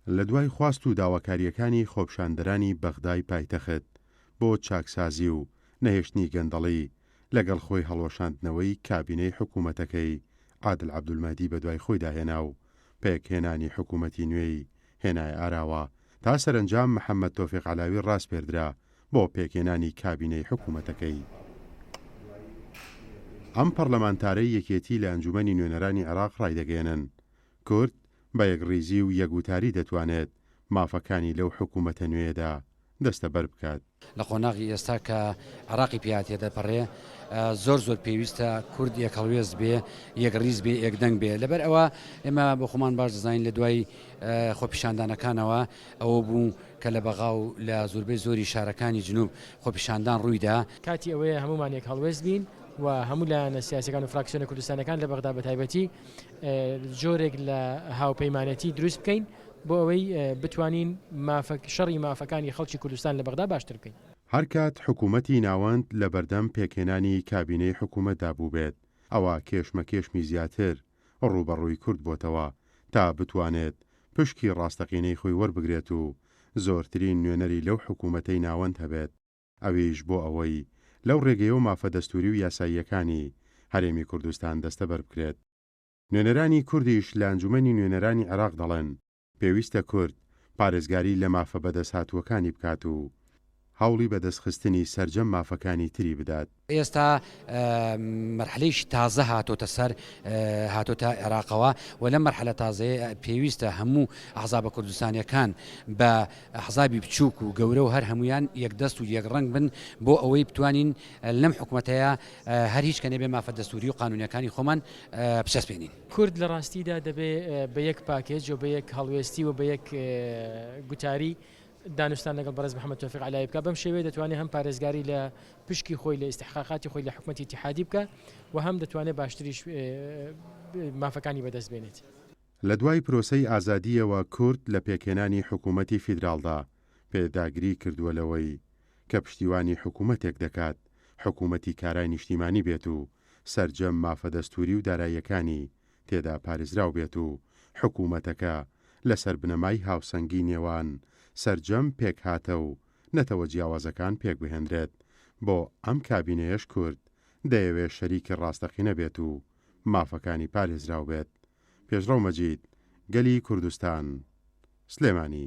لە دوای خواست و داواکاریەکانی خۆپیشاندەرانی بەغدای پایتەخت بۆ چاکسازی و نەهێشتنی گەندەڵی لەگەڵ خۆی هەڵوەشاندنەوەی کابینەی حکوومەتەکەی عادل عەبدولمەهدی بەدوای خۆی داهێنا و پێکهێنانی حکوومەتی نوێی هێنایە ئاراوە تا سەرنجام محەممەد تۆفیق عەلاوی ڕاست پێردرا بۆ پێکهێنانی کابینەی حکوومەتەکەی. ئەم پەرلەمانتارەی یەکێتی لە ئەنجومەنی نوێنەرانی عێراق ڕایدەگەێنن کورد بە یەکڕیزی و یەکوتاری دەتوانێت مافەکانی لەو حکوومەتە نوێدا دەستە بەر بکات. لە قۆناغی ئێستا کە عێراقی پیاتێ دەپەڕێ زۆر پێویستە کورد یەک هەڵوێز بێ، یەک ڕیز بێ، یەکدەنگ بێ. لەبەر ئەوە ئێمە بە خۆمان باش دەزانین لە دوای خۆپیشاندانەکانەوە ئەوە بوو کە لە بەغا و لە زۆربەی زۆری شارەکانی جنوب خۆپیشاندان ڕوویدا. کاتی ئەوەیە هەمومان یەک هەڵوێز بین و هەموو لایەنە سیاسەکان و فراکسیۆنە کوردستانەکان لە بەغدا بەتایبەتی جۆرێک لە هاوپەیمانەتی دروست بکەین بۆ ئەوەی بتوانین شەڕی مافەکانی خەڵکی کوردستان لە بەغدا باشتر بکەین. هەر کات حکوومەتی ناوەند لە بەردەم پێکهێنانی کابینەی حکوومەتدا بوو بێت ئەوە کێشمەکێشمی زیاتر ڕوبەڕووی کورد بۆتەوە تا بتوانێت پشکی ڕاستەقینەی خۆی وەربگرێت و زۆرترین نوێنەری لەو حکوومەتەی ناوەند هەبێت. ئەویش بۆ ئەوەی لەو ڕێگەیە و مافە دەستوری و یاساییەکانی هەرێمی کوردستان دەستە بەر بکرێت. نوێنەرانی کوردیش لە ئەنجومەنی نوێنەرانی عێراق دەڵێن پێویستە کورد پارێزگاری لە مافە بەدەستهاتووەکانی بکات و هەوڵی بەدەستخستنی سەرجەم مافەکانی تری بدات. ئێستا مەرحلەیەکی تازە هاتۆتە سەر هاتۆتە عێراقەوە و لە مەرحلە تازەیە پێویستە هەموو ئەحزابە کوردستانیەکان بە ئەحزابی بچووک و گەورە و هەر هەمویان یەکدەست و یەکڕەنگ بن بۆ ئەوەی بتوانین لەم حکوومەتەیە هەر هیچ کە نەبێ مافە دەستوری و قانونیەکانی خۆمان بچەسپێنین. کورد لە ڕاستیدا دەبێت بە یەک پاکێج و بە یەک هەڵوێستی و بە یەک گوتاری دانوستان لەگەڵ بەڕێز محەممەد تۆفیق عەلایی بکە. بەم شێوەیە دەتوانێت هەم پارێزگاری لە پشکی خۆی لە ئیستحقاقاتی خۆی لە حکوومەتی اتحادی بکە و هەم دەتوانێت باشتریش مافەکانی بەدەست بێنێت. لە دوای پرۆسەی ئازادیەوە کورد لە پێکهێنانی حکوومەتی فیدراڵدا پێداگری کردووەلەوەی کە پشتیوانی حکوومەتێک دەکات حکوومەتی کارای نیشتیمانی بێت و سەرجەم مافە دەستوری و داراییەکانی تێدا پارێزراو بێت و حکوومەتەکە لەسەر بنەمای هاوسەنگی نێوان سەرجەم پێک هاتە و نەتەوە جیاوازەکان پێک بهێنرێت. بۆ ئەم کابینەیەش کورد دەیەوێت شەریکی ڕاستەقینە بێت و مافەکانی پارێزراو بێت. پێشڕەو مەجید، گەلی کوردستان، سلێمانی.